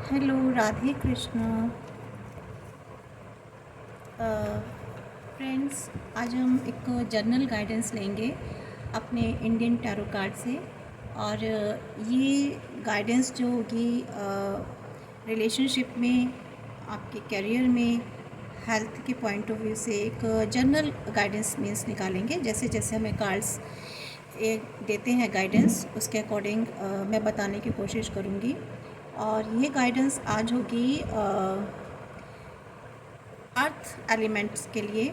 Hello, Radhe Krishna. Friends, आज हम एक जर्नल गाइडेंस लेंगे अपने इंडियन टैरो कार्ड से। और ये गाइडेंस जो होगी रिलेशनशिप में, आपके करियर में, हेल्थ के पॉइंट ऑफ व्यू से एक जर्नल गाइडेंस मीन्स निकालेंगे। जैसे जैसे हमें कार्ड्स एक देते हैं गाइडेंस, उसके अकॉर्डिंग मैं बताने की कोशिश करूँगी। और ये गाइडेंस आज होगी अर्थ एलिमेंट्स के लिए,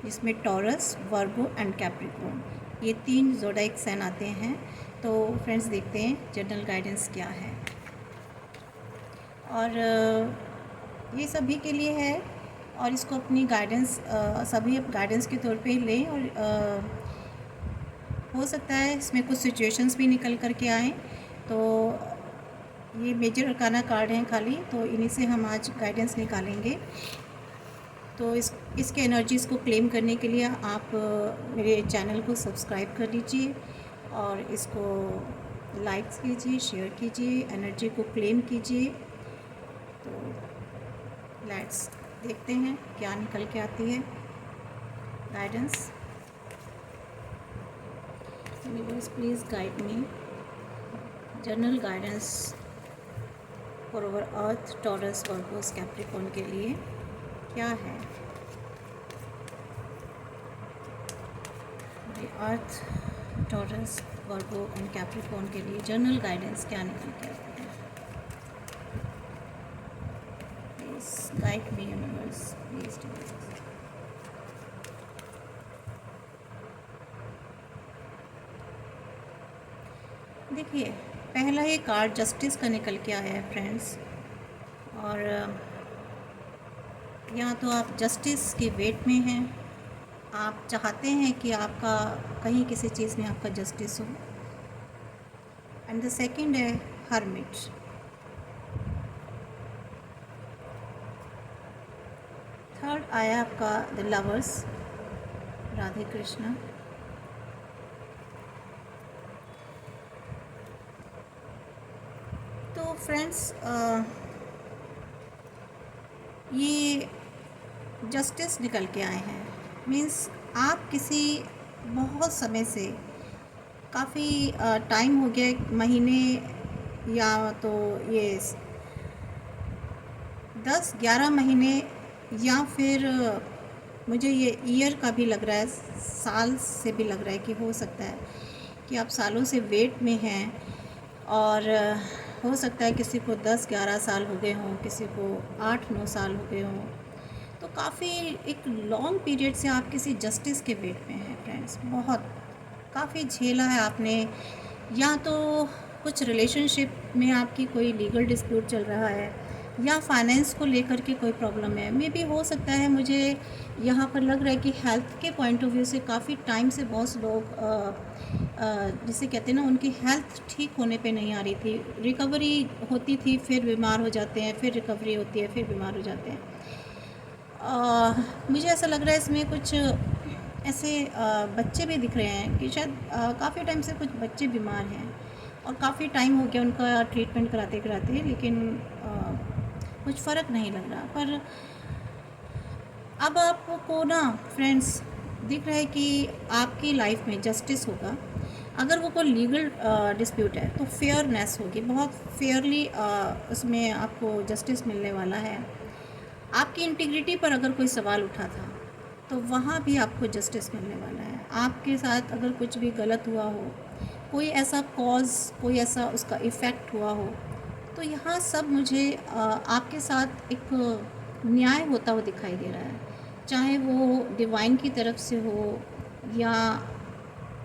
जिसमें टॉरस, वर्गो एंड कैप्रिकॉर्न, ये 3 ज़ोडिएक साइन आते हैं। तो फ्रेंड्स, देखते हैं जनरल गाइडेंस क्या है। और ये सभी के लिए है, और इसको अपनी गाइडेंस सभी गाइडेंस के तौर पे ही लें। और हो सकता है इसमें कुछ सिचुएशंस भी निकल कर के आएँ। तो ये मेजर अरकाना कार्ड हैं खाली, तो इन्हीं से हम आज गाइडेंस निकालेंगे। तो इसके एनर्जीज़ को क्लेम करने के लिए आप मेरे चैनल को सब्सक्राइब कर लीजिए और इसको लाइक्स कीजिए, शेयर कीजिए, एनर्जी को क्लेम कीजिए। तो लेट्स देखते हैं क्या निकल के आती है guidance. Universe, please guide me. General guidance for our earth, taurus, Virgo's, Capricorn के लिए क्या है? अर्थ, टॉरस, वर्गो एंड कैप्रिकॉर्न के लिए जनरल गाइडेंस क्या निकल के आती है? Please guide me universe, please. देखिए, पहला ही कार्ड जस्टिस का निकल के आया है फ्रेंड्स। और यहाँ तो आप जस्टिस के वेट में हैं। आप चाहते हैं कि आपका कहीं किसी चीज़ में आपका जस्टिस हो। एंड द सेकंड है हर्मिट। थर्ड आया आपका द लवर्स, राधे कृष्णा। तो फ्रेंड्स, ये जस्टिस निकल के आए हैं। मीन्स आप किसी बहुत समय से, काफ़ी टाइम हो गया, महीने या तो ये 10-11 महीने, या फिर मुझे ये ईयर का भी लग रहा है, साल से भी लग रहा है कि हो सकता है कि आप सालों से वेट में हैं। और हो सकता है किसी को 10-11 साल हो गए हों, किसी को 8-9 साल हो गए हों। तो काफ़ी एक लॉन्ग पीरियड से आप किसी जस्टिस के वेट में हैं फ्रेंड्स। बहुत काफ़ी झेला है आपने, या तो कुछ रिलेशनशिप में आपकी कोई लीगल डिस्प्यूट चल रहा है, या फाइनेंस को लेकर के कोई प्रॉब्लम है। मे भी हो सकता है, मुझे यहाँ पर लग रहा है कि हेल्थ के पॉइंट ऑफ व्यू से काफ़ी टाइम से बहुत लोग जिसे कहते हैं ना, उनकी हेल्थ ठीक होने पे नहीं आ रही थी। रिकवरी होती थी, फिर बीमार हो जाते हैं, फिर रिकवरी होती है, फिर बीमार हो जाते हैं। मुझे ऐसा लग रहा है इसमें कुछ ऐसे बच्चे भी दिख रहे हैं कि शायद काफ़ी टाइम से कुछ बच्चे बीमार हैं, और काफ़ी टाइम हो गया उनका ट्रीटमेंट कराते कराते, लेकिन कुछ फ़र्क नहीं लग रहा। पर अब आपको ना फ्रेंड्स दिख रहा है कि आपकी लाइफ में जस्टिस होगा। अगर वो कोई लीगल डिस्प्यूट है तो फेयरनेस होगी, बहुत फेयरली उसमें आपको जस्टिस मिलने वाला है। आपकी इंटीग्रिटी पर अगर कोई सवाल उठा था तो वहाँ भी आपको जस्टिस मिलने वाला है। आपके साथ अगर कुछ भी गलत हुआ हो, कोई ऐसा कॉज, कोई ऐसा उसका इफ़ेक्ट हुआ हो, तो यहाँ सब मुझे आपके साथ एक न्याय होता हुआ दिखाई दे रहा है। चाहे वो डिवाइन की तरफ से हो, या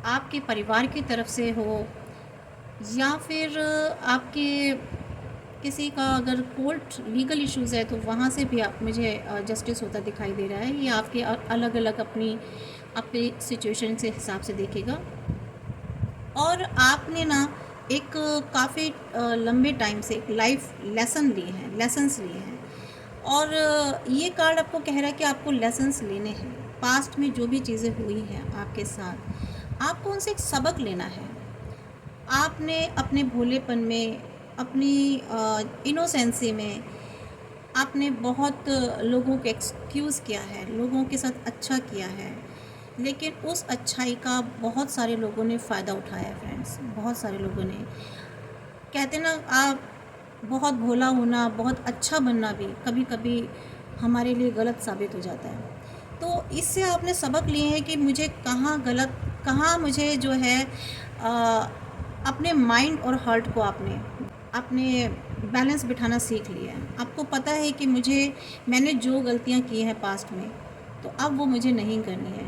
आपके परिवार की तरफ से हो, या फिर आपके किसी का अगर कोर्ट लीगल इश्यूज़ है तो वहाँ से भी आप मुझे जस्टिस होता दिखाई दे रहा है। ये आपके अलग अलग अपनी सिचुएशन से हिसाब से देखेगा। और आपने ना एक काफ़ी लंबे टाइम से एक लाइफ लेसन्स लिए हैं। और ये कार्ड आपको कह रहा है कि आपको लेसन्स लेने हैं। पास्ट में जो भी चीज़ें हुई हैं आपके साथ, आपको उनसे एक सबक लेना है। आपने अपने भोलेपन में अपनी इनोसेंसी में आपने बहुत लोगों को एक्सक्यूज़ किया है, लोगों के साथ अच्छा किया है, लेकिन उस अच्छाई का बहुत सारे लोगों ने फ़ायदा उठाया है फ्रेंड्स, बहुत सारे लोगों ने। कहते ना, आप बहुत भोला होना, बहुत अच्छा बनना भी कभी कभी हमारे लिए गलत साबित हो जाता है। तो इससे आपने सबक लिए हैं कि मुझे कहाँ गलत, कहाँ मुझे जो है अपने माइंड और हार्ट को आपने अपने बैलेंस बिठाना सीख लिया है। आपको पता है कि मैंने जो गलतियाँ की हैं पास्ट में, तो अब वो मुझे नहीं करनी है,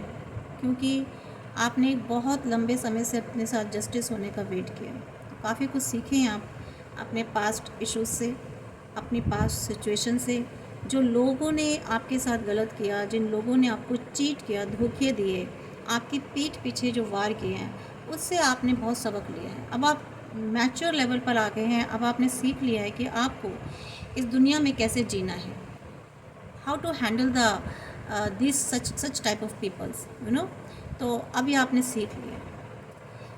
क्योंकि आपने एक बहुत लंबे समय से अपने साथ जस्टिस होने का वेट किया। तो काफ़ी कुछ सीखे हैं आप अपने पास्ट इश्यूज़ से, अपनी पास्ट सिचुएशन से। जो लोगों ने आपके साथ गलत किया, जिन लोगों ने आपको चीट किया, धोखे दिए, आपकी पीठ पीछे जो वार किए हैं, उससे आपने बहुत सबक लिया है। अब आप मैच्योर लेवल पर आ गए हैं। अब आपने सीख लिया है कि आपको इस दुनिया में कैसे जीना है, how to handle the this such type of peoples, you know. तो अभी आपने सीख लिया।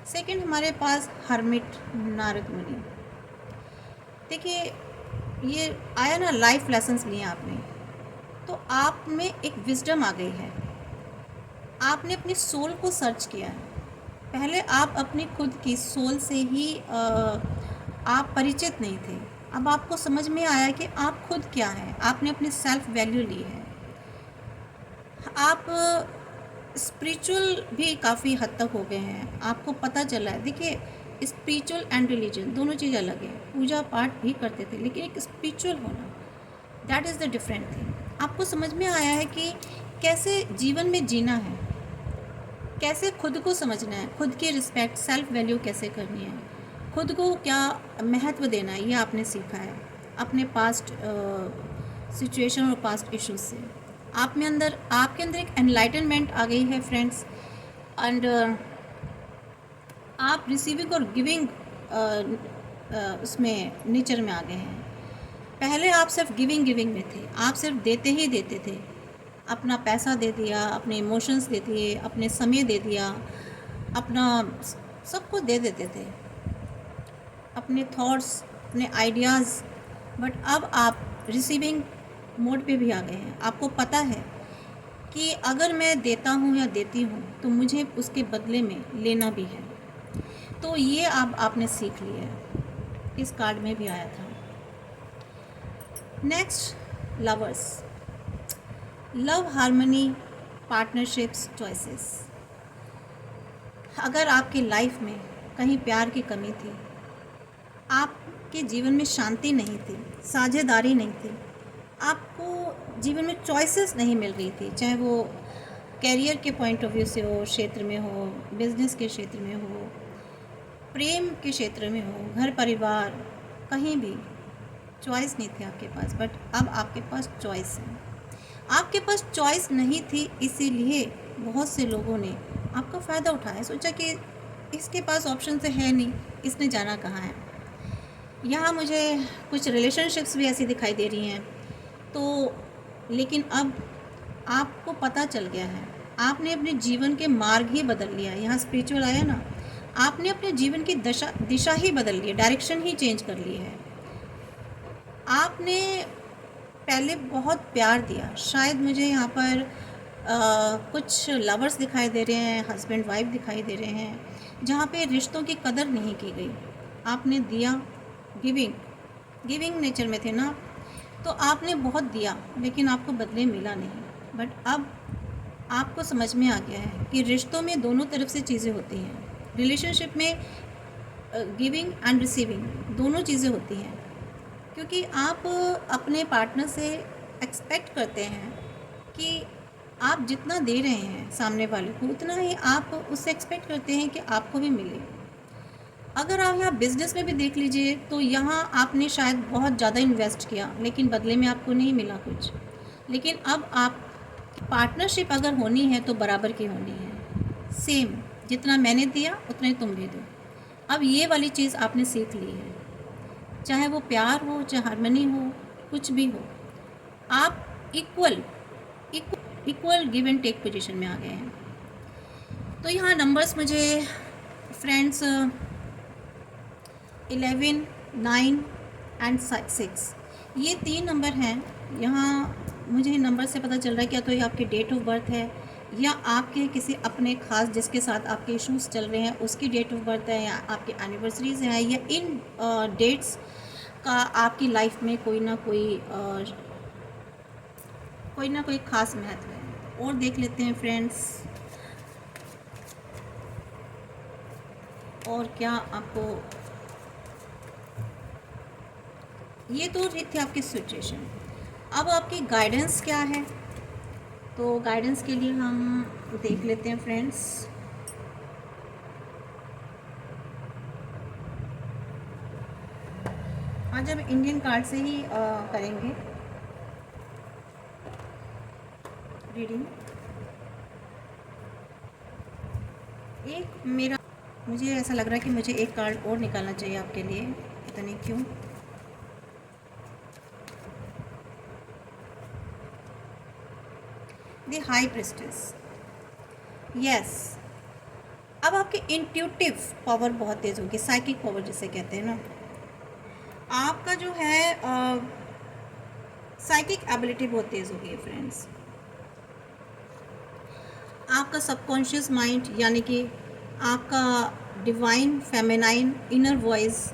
सेकंड, हमारे पास हर्मिट नारद मुनि। देखिए, ये आया ना, लाइफ लेसन्स लिए आपने, तो आप में एक विजडम आ गई है। आपने अपनी सोल को सर्च किया है। पहले आप अपनी खुद की सोल से ही आप परिचित नहीं थे। अब आपको समझ में आया कि आप खुद क्या हैं। आपने अपनी सेल्फ वैल्यू ली है। आप स्पिरिचुअल भी काफ़ी हद तक हो गए हैं। आपको पता चला है, देखिए, स्पिरिचुअल एंड रिलीजन दोनों चीज़ अलग है। पूजा पाठ भी करते थे, लेकिन एक स्पिरिचुअल होना, that is the different thing. आपको समझ में आया है कि कैसे जीवन में जीना है, कैसे खुद को समझना है, खुद की रिस्पेक्ट, सेल्फ वैल्यू कैसे करनी है, खुद को क्या महत्व देना है, ये आपने सीखा है अपने पास्ट सिचुएशन और पास्ट इश्यूज से। आपके अंदर एक एनलाइटनमेंट आ गई है फ्रेंड्स। एंड आप रिसीविंग और गिविंग उसमें नेचर में आ गए हैं। पहले आप सिर्फ गिविंग में थे। आप सिर्फ देते ही देते थे। अपना पैसा दे दिया, अपने इमोशंस दे दिए, अपने समय दे दिया, अपना सब कुछ दे देते थे, अपने थॉट्स, अपने आइडियाज़। बट अब आप रिसीविंग मोड पे भी आ गए हैं। आपको पता है कि अगर मैं देता हूँ या देती हूँ तो मुझे उसके बदले में लेना भी है। तो ये अब आपने सीख लिया है। इस कार्ड में भी आया था। Next, lovers, love, harmony, partnerships, choices. अगर आपकी लाइफ में कहीं प्यार की कमी थी, आपके जीवन में शांति नहीं थी, साझेदारी नहीं थी, आपको जीवन में चॉइसेस नहीं मिल रही थी, चाहे वो कैरियर के पॉइंट ऑफ व्यू से हो, क्षेत्र में हो, बिजनेस के क्षेत्र में हो, प्रेम के क्षेत्र में हो, घर परिवार, कहीं भी चॉइस नहीं थी आपके पास। बट अब आपके पास चॉइस है। आपके पास चॉइस नहीं थी, इसीलिए बहुत से लोगों ने आपका फ़ायदा उठाया, सोचा कि इसके पास ऑप्शन तो है नहीं, इसने जाना कहाँ है। यहाँ मुझे कुछ रिलेशनशिप्स भी ऐसी दिखाई दे रही हैं। तो लेकिन अब आपको पता चल गया है, आपने अपने जीवन के मार्ग ही बदल लिया। यहाँ स्पिरिचुअल आया ना, आपने अपने जीवन की दिशा ही बदल ली है, डायरेक्शन ही चेंज कर ली है। आपने पहले बहुत प्यार दिया। शायद मुझे यहाँ पर कुछ लवर्स दिखाई दे रहे हैं, हस्बैंड वाइफ दिखाई दे रहे हैं, जहाँ पे रिश्तों की कदर नहीं की गई। आपने दिया, गिविंग नेचर में थे ना, तो आपने बहुत दिया, लेकिन आपको बदले मिला नहीं। बट अब आपको समझ में आ गया है कि रिश्तों में दोनों तरफ से चीज़ें होती हैं। रिलेशनशिप में गिविंग एंड रिसीविंग दोनों चीज़ें होती हैं, क्योंकि आप अपने पार्टनर से एक्सपेक्ट करते हैं कि आप जितना दे रहे हैं सामने वाले को, उतना ही आप उससे एक्सपेक्ट करते हैं कि आपको भी मिले। अगर आप यहाँ बिज़नेस में भी देख लीजिए, तो यहाँ आपने शायद बहुत ज़्यादा इन्वेस्ट किया, लेकिन बदले में आपको नहीं मिला कुछ। लेकिन अब आप पार्टनरशिप अगर होनी है तो बराबर की होनी है, सेम, जितना मैंने दिया उतना ही तुम भी दो। अब ये वाली चीज़ आपने सीख ली है। चाहे वो प्यार हो, चाहे हार्मनी हो, कुछ भी हो, आप equal give and take position में आ गए हैं। तो यहाँ नंबर्स मुझे फ्रेंड्स 11, 9 एंड 6। ये 3 नंबर हैं। यहाँ मुझे नंबर से पता चल रहा है क्या तो ये आपके डेट ऑफ बर्थ है, या आपके किसी अपने ख़ास जिसके साथ आपके इश्यूज़ चल रहे हैं उसकी डेट ऑफ बर्थ है, या आपके एनिवर्सरीज़ हैं, या इन डेट्स का आपकी लाइफ में कोई ना कोई ख़ास महत्व है। और देख लेते हैं फ्रेंड्स, और क्या आपको, ये तो थे आपकी सिचुएशन। अब आपकी गाइडेंस क्या है, तो गाइडेंस के लिए हम देख लेते हैं फ्रेंड्स। आज हम इंडियन कार्ड से ही करेंगे रीडिंग। मुझे ऐसा लग रहा है कि मुझे एक कार्ड और निकालना चाहिए आपके लिए, पता नहीं क्यों। The high priestess, yes. अब आपकी इंट्यूटिव पावर बहुत तेज़ होगी, साइकिक पावर जिसे कहते हैं ना। आपका जो है साइकिक एबिलिटी बहुत तेज़ होगी फ्रेंड्स। आपका सबकॉन्शियस माइंड यानी कि आपका डिवाइन फेमिनाइन इनर वॉइस,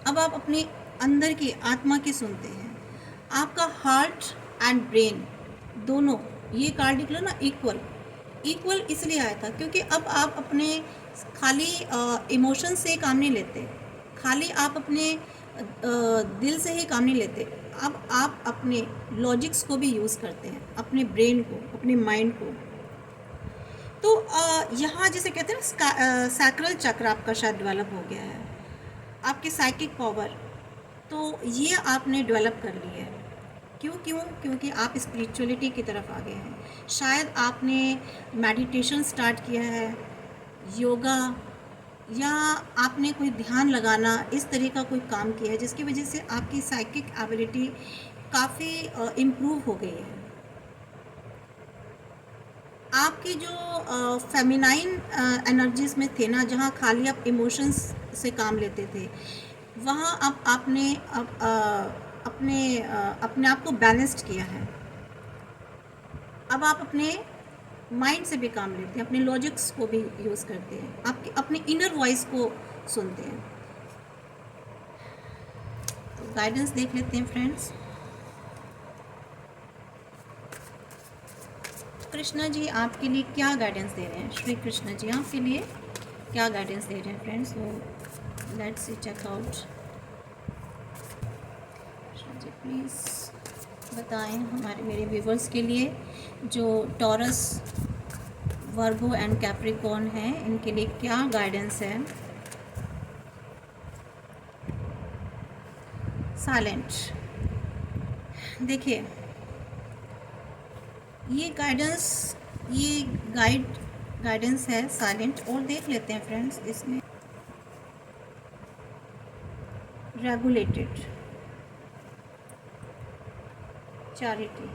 अब आप अपने अंदर की आत्मा की सुनते हैं। आपका हार्ट एंड ब्रेन दोनों, ये कार्ड निकला ना इक्वल इसलिए आया था क्योंकि अब आप अपने खाली इमोशन से काम नहीं लेते, खाली आप अपने दिल से ही काम नहीं लेते। अब आप अपने लॉजिक्स को भी यूज़ करते हैं, अपने ब्रेन को, अपने माइंड को। तो यहाँ जिसे कहते हैं ना सैक्रल चक्र आपका शायद डेवलप हो गया है, आपकी साइकिक पावर, तो ये आपने डेवलप कर ली है। क्योंकि आप स्पिरिचुअलिटी की तरफ आ गए हैं। शायद आपने मेडिटेशन स्टार्ट किया है, योगा, या आपने कोई ध्यान लगाना इस तरह का कोई काम किया है जिसकी वजह से आपकी साइकिक एबिलिटी काफ़ी इम्प्रूव हो गई है। आपकी जो फेमिनाइन एनर्जीज़ में थे ना, जहाँ खाली आप इमोशंस से काम लेते थे, वहाँ अब आपने अपने आप को बैलेंस्ड किया है। अब आप अपने माइंड से भी काम लेते हैं, अपने लॉजिक्स को भी यूज़ करते हैं, आपके अपने इनर वॉइस को सुनते हैं। तो गाइडेंस देख लेते हैं फ्रेंड्स। कृष्णा जी आपके लिए क्या गाइडेंस दे रहे हैं, श्री कृष्ण जी आपके लिए क्या गाइडेंस दे रहे हैं फ्रेंड्स, वो let's see check out. Krishna ji please बताएं मेरे व्यूवर्स के लिए जो टॉरस, वर्गो एंड कैप्रिकॉर्न हैं, इनके लिए क्या गाइडेंस है। साइलेंट, देखिए ये गाइडेंस है साइलेंट। और देख लेते हैं फ्रेंड्स इसमें regulated, charity,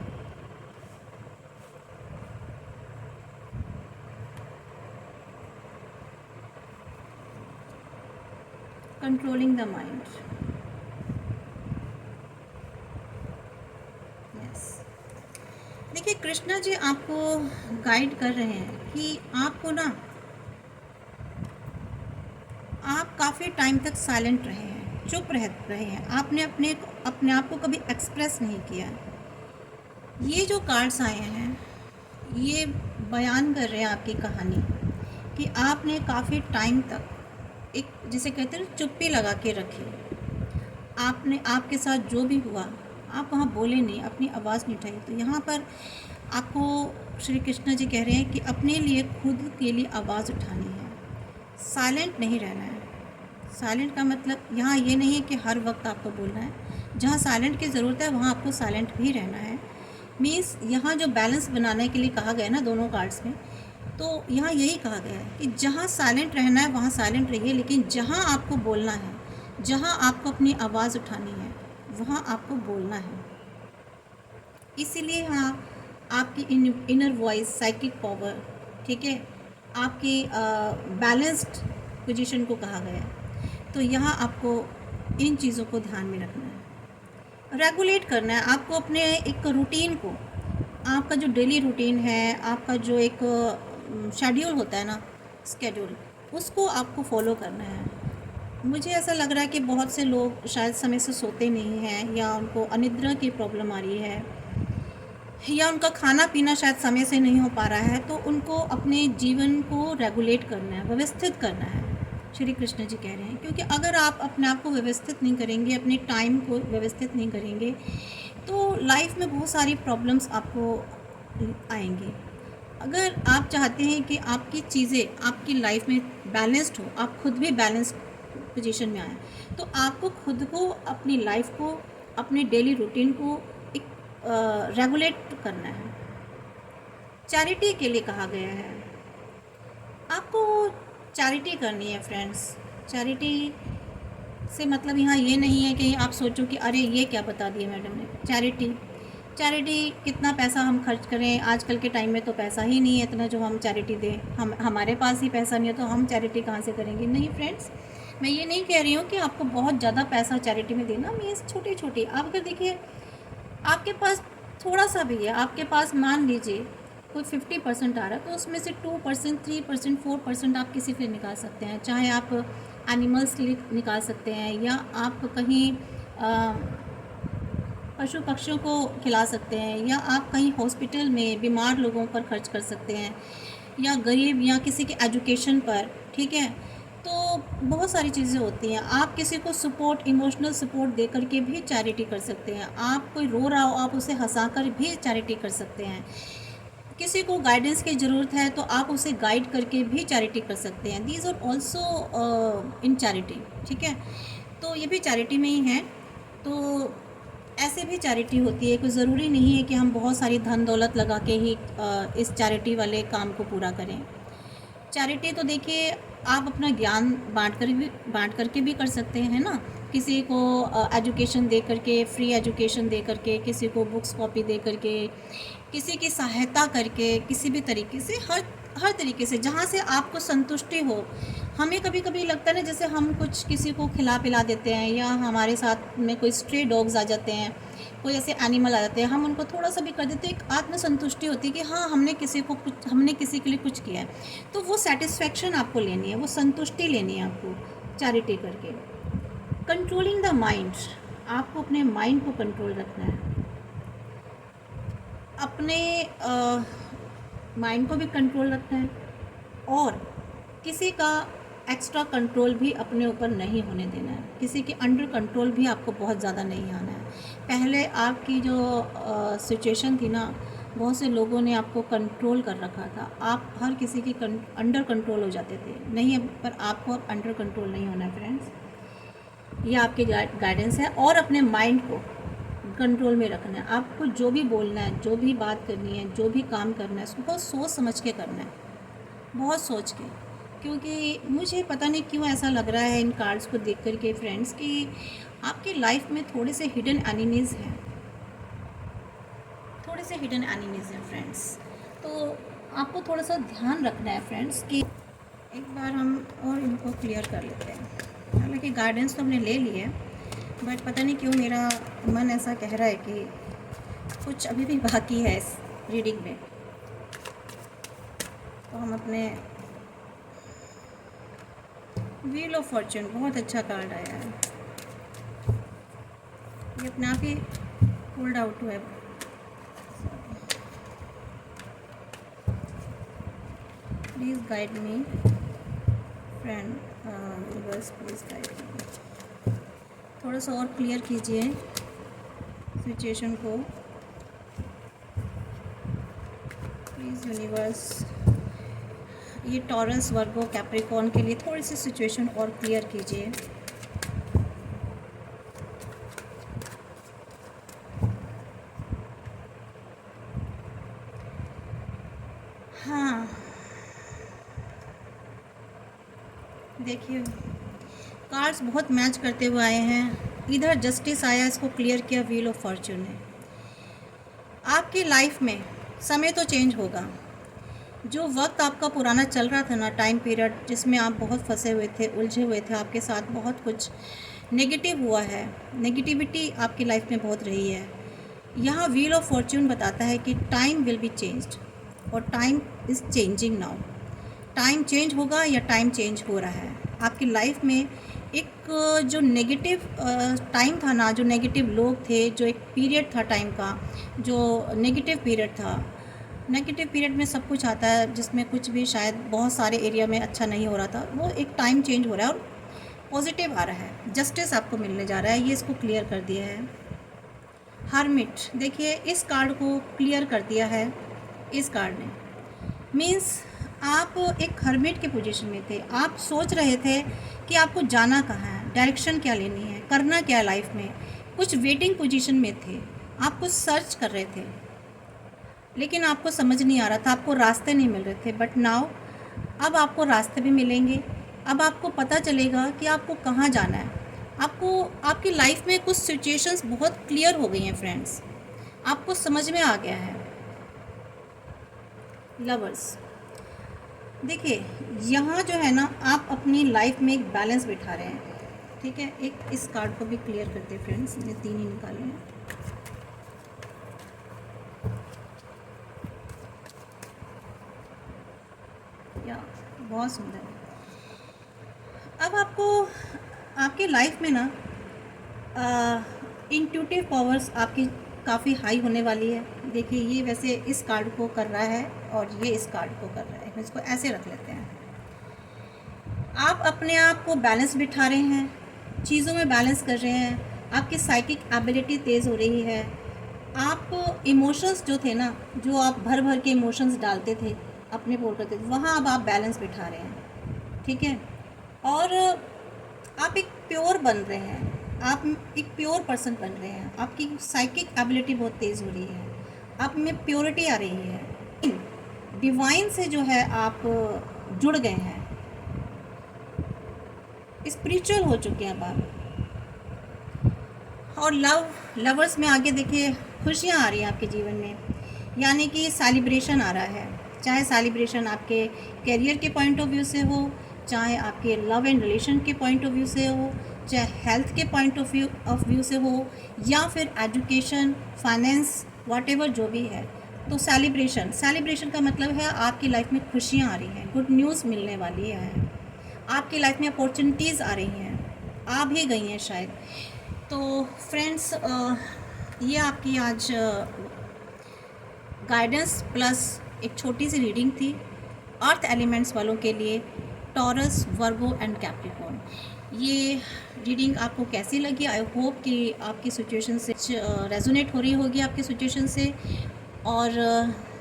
controlling the mind, yes. देखिए कृष्णा जी आपको गाइड कर रहे हैं कि आपको ना, आप काफ़ी टाइम तक साइलेंट रहे हैं, चुप रहे हैं, आपने अपने आप को कभी एक्सप्रेस नहीं किया। ये जो कार्ड्स आए हैं ये बयान कर रहे हैं आपकी कहानी कि आपने काफ़ी टाइम तक एक जिसे कहते हैं चुप्पी लगा के रखी। आपके साथ जो भी हुआ आप वहाँ बोले नहीं, अपनी आवाज़ नहीं उठाई। तो यहाँ पर आपको श्री कृष्ण जी कह रहे हैं कि अपने लिए, खुद के लिए आवाज़ उठानी है, साइलेंट नहीं रहना है। साइलेंट का मतलब यहाँ ये नहीं है कि हर वक्त आपको बोलना है, जहाँ साइलेंट की ज़रूरत है वहाँ आपको साइलेंट भी रहना है। मीन्स यहाँ जो बैलेंस बनाने के लिए कहा गया ना दोनों कार्ड्स में, तो यहाँ यही कहा गया है कि जहाँ साइलेंट रहना है वहाँ साइलेंट रहिए, लेकिन जहाँ आपको बोलना है, जहाँ आपको अपनी आवाज़ उठानी है, वहाँ आपको बोलना है। इसीलिए हाँ आपकी इनर वॉइस, साइकिक पावर, ठीक है, आपकी बैलेंस्ड पोजीशन को कहा गया है। तो यहाँ आपको इन चीज़ों को ध्यान में रखना है, रेगुलेट करना है आपको अपने एक रूटीन को। आपका जो डेली रूटीन है, आपका जो एक शेड्यूल होता है ना, स्केड्यूल, उसको आपको फॉलो करना है। मुझे ऐसा लग रहा है कि बहुत से लोग शायद समय से सोते नहीं हैं, या उनको अनिद्रा की प्रॉब्लम आ रही है, या उनका खाना पीना शायद समय से नहीं हो पा रहा है। तो उनको अपने जीवन को रेगुलेट करना है, व्यवस्थित करना है, श्री कृष्ण जी कह रहे हैं। क्योंकि अगर आप अपने आप को व्यवस्थित नहीं करेंगे, अपने टाइम को व्यवस्थित नहीं करेंगे, तो लाइफ में बहुत सारी प्रॉब्लम्स आपको आएंगी। अगर आप चाहते हैं कि आपकी चीज़ें आपकी लाइफ में बैलेंस्ड हो, आप खुद भी बैलेंस्ड पोजीशन में आए, तो आपको खुद को, अपनी लाइफ को, अपने डेली रूटीन को एक रेगुलेट करना है। चैरिटी के लिए कहा गया है, आपको चैरिटी करनी है फ्रेंड्स। चैरिटी से मतलब यहाँ ये नहीं है कि आप सोचो कि अरे ये क्या बता दिया मैडम ने। चैरिटी, चैरिटी कितना पैसा हम खर्च करें, आजकल के टाइम में तो पैसा ही नहीं है इतना जो हम चैरिटी दें। हमारे पास ही पैसा नहीं है तो हम चैरिटी कहाँ से करेंगे। नहीं फ्रेंड्स, मैं ये नहीं कह रही हूँ कि आपको बहुत ज़्यादा पैसा चैरिटी में देना। मैं छोटी छोटी, आप अगर देखिए आपके पास थोड़ा सा भी है, आपके पास मान लीजिए कोई 50% आ रहा है, तो उसमें से 2%, 3%, 4% आप किसी पे निकाल सकते हैं। चाहे आप एनिमल्स के लिए निकाल सकते हैं, या आप कहीं पशु पक्षियों को खिला सकते हैं, या आप कहीं हॉस्पिटल में बीमार लोगों पर खर्च कर सकते हैं, या गरीब या किसी के एजुकेशन पर। ठीक है, तो बहुत सारी चीज़ें होती हैं। आप किसी को सपोर्ट, इमोशनल सपोर्ट दे करके भी चैरिटी कर सकते हैं। आप कोई रो रहा हो, आप उसे हंसा कर भी चैरिटी कर सकते हैं। किसी को गाइडेंस की ज़रूरत है तो आप उसे गाइड करके भी चैरिटी कर सकते हैं। These are also in charity. ठीक है, तो ये भी चैरिटी में ही है। तो ऐसे भी चैरिटी होती है, कोई ज़रूरी नहीं है कि हम बहुत सारी धन दौलत लगा के ही इस चैरिटी वाले काम को पूरा करें। चैरिटी तो देखिए आप अपना ज्ञान बांट करके भी कर सकते हैं ना। किसी को एजुकेशन दे करके, फ्री एजुकेशन दे करके, किसी को बुक्स कॉपी दे करके, किसी की सहायता करके, किसी भी तरीके से, हर तरीके से जहाँ से आपको संतुष्टि हो। हमें कभी कभी लगता है ना, जैसे हम कुछ किसी को खिला पिला देते हैं, या हमारे साथ में कोई स्ट्रे डॉग्स आ जाते हैं, कोई ऐसे एनिमल आ जाते हैं, हम उनको थोड़ा सा भी कर देते हैं, एक आत्मसंतुष्टि होती है कि हाँ हमने किसी के लिए कुछ किया है। तो वो सेटिस्फेक्शन आपको लेनी है, वो संतुष्टि लेनी है आपको चैरिटी करके। कंट्रोलिंग द माइंड, आपको अपने माइंड को कंट्रोल रखना है, अपने माइंड को भी कंट्रोल रखना है, और किसी का एक्स्ट्रा कंट्रोल भी अपने ऊपर नहीं होने देना है। किसी के अंडर कंट्रोल भी आपको बहुत ज़्यादा नहीं आना है। पहले आपकी जो सिचुएशन थी ना, बहुत से लोगों ने आपको कंट्रोल कर रखा था, आप हर किसी की अंडर कंट्रोल हो जाते थे। नहीं, पर आपको अब अंडर कंट्रोल नहीं होना है फ्रेंड्स। ये आपकी गाइडेंस है। और अपने माइंड को कंट्रोल में रखना है। आपको जो भी बोलना है, जो भी बात करनी है, जो भी काम करना है, उसको बहुत सोच समझ के करना है, बहुत सोच के। क्योंकि मुझे पता नहीं क्यों ऐसा लग रहा है इन कार्ड्स को देख कर के फ्रेंड्स, कि आपकी लाइफ में थोड़े से हिडन एनिमीज़ हैं, थोड़े से हिडन एनिमीज़ हैं फ्रेंड्स। तो आपको थोड़ा सा ध्यान रखना है फ्रेंड्स, कि एक बार हम और इनको क्लियर कर लेते हैं। हालांकि गाइडेंस तो हमने ले ली है, बट पता नहीं क्यों मेरा मन ऐसा कह रहा है कि कुछ अभी भी बाकी है इस रीडिंग में। तो हम अपने व्हील ऑफ फॉर्चून, बहुत अच्छा कार्ड आया है, ये अपने आप ही पुल्ड आउट हुआ है। Please guide me friend, universe please guide me. थोड़ा सा और क्लियर कीजिए सिचुएशन को प्लीज़ यूनिवर्स। ये टॉरस, वर्गो, कैप्रिकॉर्न के लिए थोड़ी सी सिचुएशन और क्लियर कीजिए। हाँ, देखिए कार्ड्स बहुत मैच करते हुए आए हैं। इधर जस्टिस आया, इसको क्लियर किया व्हील ऑफ फॉर्चून ने। आपकी लाइफ में समय तो चेंज होगा। जो वक्त आपका पुराना चल रहा था ना, टाइम पीरियड जिसमें आप बहुत फंसे हुए थे, उलझे हुए थे, आपके साथ बहुत कुछ नेगेटिव हुआ है, नेगेटिविटी आपकी लाइफ में बहुत रही है। यहाँ व्हील ऑफ फॉर्च्यून बताता है कि टाइम विल बी चेंज्ड और time is changing now. Time change होगा या टाइम चेंज हो रहा है आपकी लाइफ में। एक जो नेगेटिव टाइम था ना, जो नेगेटिव लोग थे, जो एक पीरियड था टाइम का, जो नेगेटिव पीरियड था, नेगेटिव पीरियड में सब कुछ आता है जिसमें कुछ भी शायद बहुत सारे एरिया में अच्छा नहीं हो रहा था, वो एक टाइम चेंज हो रहा है और पॉजिटिव आ रहा है, जस्टिस आपको मिलने जा रहा है, ये इसको क्लियर कर दिया है। हर्मिट, देखिए इस कार्ड को क्लियर कर दिया है इस कार्ड ने। मीन्स आप एक हर्मिट के पोजीशन में थे, आप सोच रहे थे कि आपको जाना कहाँ है, डायरेक्शन क्या लेनी है, करना क्या है लाइफ में, कुछ वेटिंग पोजीशन में थे, आप कुछ सर्च कर रहे थे लेकिन आपको समझ नहीं आ रहा था, आपको रास्ते नहीं मिल रहे थे। बट नाउ अब आपको रास्ते भी मिलेंगे, अब आपको पता चलेगा कि आपको कहाँ जाना है। आपको आपकी लाइफ में कुछ सिचुएशंस बहुत क्लियर हो गई हैं फ्रेंड्स, आपको समझ में आ गया है। लवर्स, देखिए यहाँ जो है ना, आप अपनी लाइफ में एक बैलेंस बिठा रहे हैं, ठीक है। एक इस कार्ड को भी क्लियर करते हैं फ्रेंड्स, ये 3 ही निकाले हैं। या बहुत सुंदर। अब आपको आपकी लाइफ में ना इंट्यूटिव पावर्स आपकी काफ़ी हाई होने वाली है। देखिए ये वैसे इस कार्ड को कर रहा है और ये इस कार्ड को कर रहा है, हम इसको ऐसे रख लेते हैं। आप अपने आप को बैलेंस बिठा रहे हैं, चीज़ों में बैलेंस कर रहे हैं, आपकी साइकिक एबिलिटी तेज़ हो रही है। आप इमोशंस जो थे ना, जो आप भर भर के इमोशंस डालते थे, अपने बोल करते थे, वहाँ अब आप बैलेंस बिठा रहे हैं, ठीक है। और आप एक प्योर बन रहे हैं, आप एक प्योर पर्सन बन रहे हैं, आपकी साइकिक एबिलिटी बहुत तेज़ हो रही है, आप में प्योरिटी आ रही है, डिवाइन से जो है आप जुड़ गए हैं, स्पिरिचुअल हो चुके हैं अब आप। और लवर्स में आगे देखिए खुशियाँ आ रही हैं आपके जीवन में, यानी कि सेलिब्रेशन आ रहा है। चाहे सेलिब्रेशन आपके करियर के पॉइंट ऑफ व्यू से हो, चाहे आपके लव एंड रिलेशन के पॉइंट ऑफ व्यू से हो, चाहे हेल्थ के पॉइंट ऑफ व्यू से हो, या फिर एजुकेशन, फाइनेंस, व्हाटएवर जो भी है। तो सेलिब्रेशन का मतलब है आपकी लाइफ में खुशियाँ आ रही हैं, गुड न्यूज़ मिलने वाली है, आपकी लाइफ में अपॉर्चुनिटीज़ आ रही हैं, आ भी गई हैं शायद। तो फ्रेंड्स, ये आपकी आज गाइडेंस प्लस एक छोटी सी रीडिंग थी अर्थ एलिमेंट्स वालों के लिए, टॉरस, वर्गो एंड कैप्रिकॉर्न। ये रीडिंग आपको कैसी लगी? आई होप कि आपकी सिचुएशन से रेजोनेट हो रही होगी आपकी सिचुएशन से। और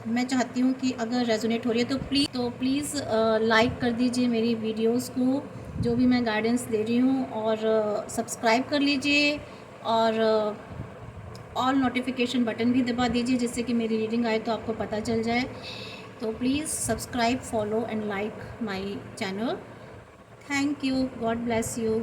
मैं चाहती हूँ कि अगर रेजोनेट हो रही है तो प्लीज़ लाइक कर दीजिए मेरी वीडियोस को, जो भी मैं गाइडेंस दे रही हूँ, और सब्सक्राइब कर लीजिए, और ऑल नोटिफिकेशन बटन भी दबा दीजिए, जिससे कि मेरी रीडिंग आए तो आपको पता चल जाए। तो please subscribe, follow and like my channel. Thank you, God bless you.